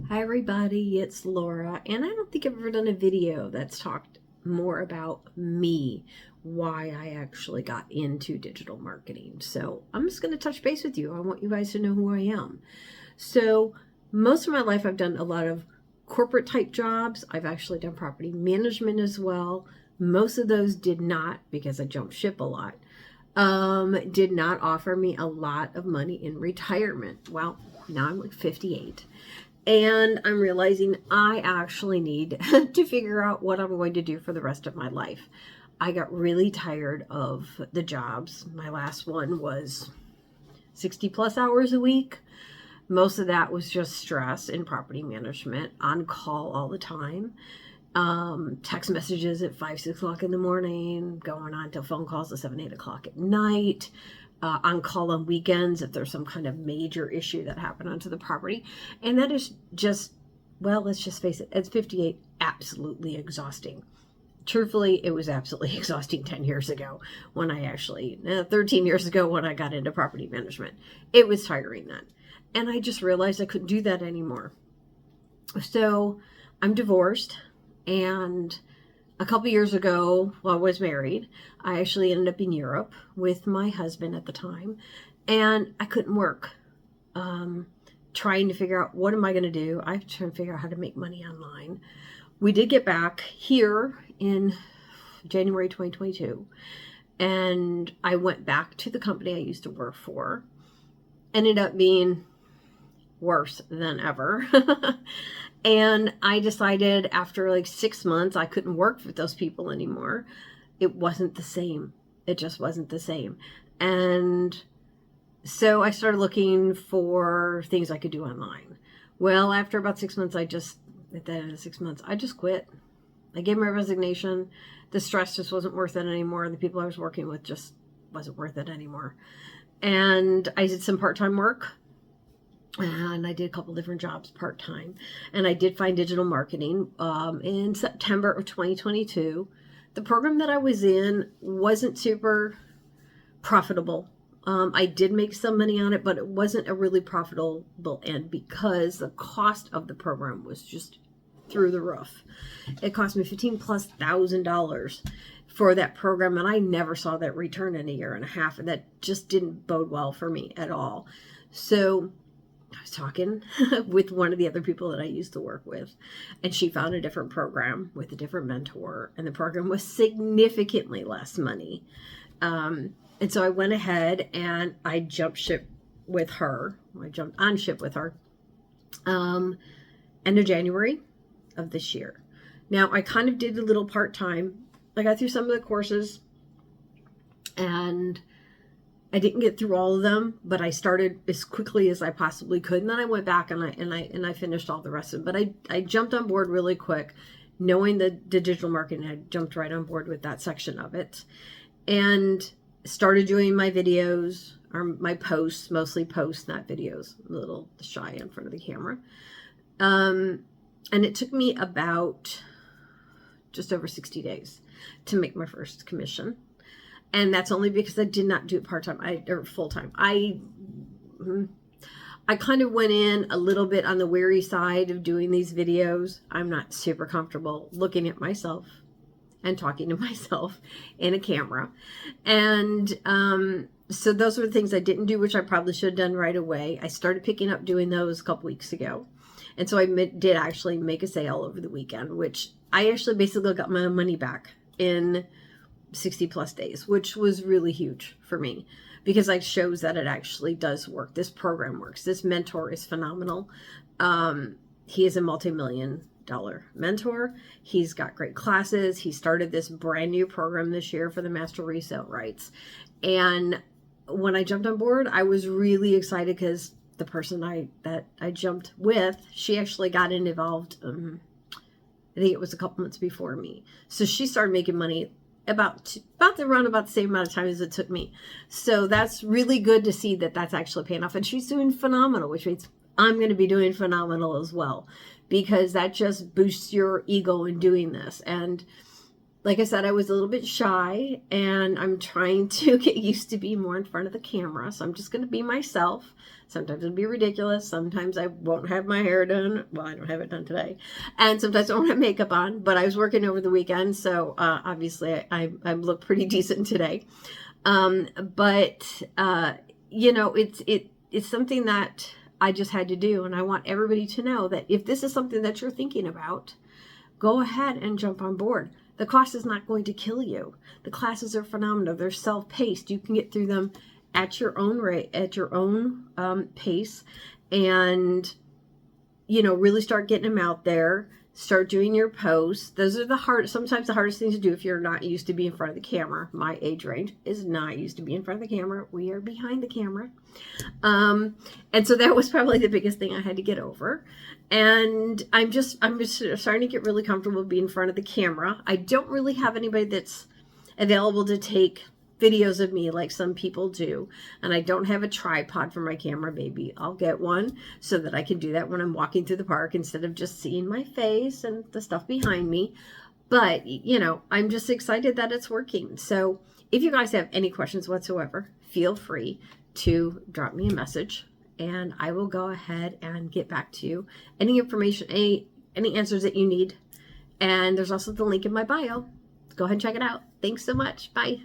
Hi everybody, it's Laura, and I don't think I've ever done a video that's talked more about me, why I actually got into digital marketing. So I'm just going to touch base with you. I want you guys to know who I am. So most of my life I've done a lot of corporate type jobs. I've actually done property management as well. Most of those did not, because I jumped ship a lot, did not offer me a lot of money in retirement. Well, now I'm like 58. And I'm realizing I actually need to figure out what I'm going to do for the rest of my life. I got really tired of the jobs. My last one was 60 plus hours a week. Most of that was just stress in property management, on call all the time. Text messages at 5, 6 o'clock in the morning, going on to phone calls at 7, 8 o'clock at night. On call on weekends if there's some kind of major issue that happened onto the property. And that is just, well, let's just face it, at 58, absolutely exhausting. Truthfully, it was absolutely exhausting 10 years ago when I actually, 13 years ago when I got into property management. It was tiring then. And I just realized I couldn't do that anymore. So I'm divorced, and a couple years ago, while I was married, I actually ended up in Europe with my husband at the time, and I couldn't work. Trying to figure out, what am I going to do? I have to try and figure out how to make money online. We did get back here in January 2022, and I went back to the company I used to work for. Ended up being worse than ever. And I decided after like 6 months, I couldn't work with those people anymore. It wasn't the same. It just wasn't the same. And so I started looking for things I could do online. Well, after about 6 months, at the end of 6 months, I just quit. I gave my resignation. The stress just wasn't worth it anymore. The people I was working with just wasn't worth it anymore. And I did some part-time work. And I did a couple different jobs part-time. And I did find digital marketing in September of 2022. The program that I was in wasn't super profitable. I did make some money on it, but it wasn't a really profitable end because the cost of the program was just through the roof. It cost me $15,000+ for that program, and I never saw that return in a year and a half, and that just didn't bode well for me at all. So I was talking with one of the other people that I used to work with, and she found a different program with a different mentor, and the program was significantly less money. And so I went ahead and I jumped ship with her. I jumped on ship with her end of January of this year. Now, I kind of did a little part-time. I got through some of the courses, and I didn't get through all of them, but I started as quickly as I possibly could. And then I went back and I finished all the rest of it. But I jumped on board really quick, knowing the digital marketing. I jumped right on board with that section of it, and started doing my videos, or my posts, mostly posts, not videos. A little shy in front of the camera. And it took me about just over 60 days to make my first commission. And that's only because I did not do it part-time or full-time. I kind of went in a little bit on the weary side of doing these videos. I'm not super comfortable looking at myself and talking to myself in a camera. And so those were the things I didn't do, which I probably should have done right away. I started picking up doing those a couple weeks ago. And so I did actually make a sale over the weekend, which I actually basically got my money back in 60 plus days, which was really huge for me because it shows that it actually does work. This program works. This mentor is phenomenal. He is a multi-million-dollar mentor. He's got great classes. He started this brand new program this year for the master resale rights. And when I jumped on board, I was really excited because the person that I jumped with, she actually got involved. I think it was a couple months before me. So she started making money about the same amount of time as it took me. So that's really good to see that that's actually paying off. And she's doing phenomenal, which means I'm going to be doing phenomenal as well, because that just boosts your ego in doing this. And like I said, I was a little bit shy, and I'm trying to get used to be more in front of the camera. So I'm just going to be myself. Sometimes it'll be ridiculous. Sometimes I won't have my hair done. Well, I don't have it done today. And sometimes I don't have makeup on, but I was working over the weekend. So obviously I look pretty decent today. But you know, it's something that I just had to do. And I want everybody to know that if this is something that you're thinking about, go ahead and jump on board. The cost is not going to kill you. The classes are phenomenal. They're self-paced. You can get through them at your own rate, at your own pace, and, you know, really start getting them out there. Start doing your posts. Those are sometimes the hardest things to do if you're not used to being in front of the camera. My age range is not used to being in front of the camera. We are behind the camera. And so that was probably the biggest thing I had to get over. And I'm just starting to get really comfortable being in front of the camera. I don't really have anybody that's available to take videos of me like some people do, and I don't have a tripod for my camera. Maybe I'll get one so that I can do that when I'm walking through the park instead of just seeing my face and the stuff behind me. But you know, I'm just excited that it's working. So if you guys have any questions whatsoever, feel free to drop me a message and I will go ahead and get back to you. Any information, any answers that you need. And there's also the link in my bio. Go ahead and check it out. Thanks so much. Bye.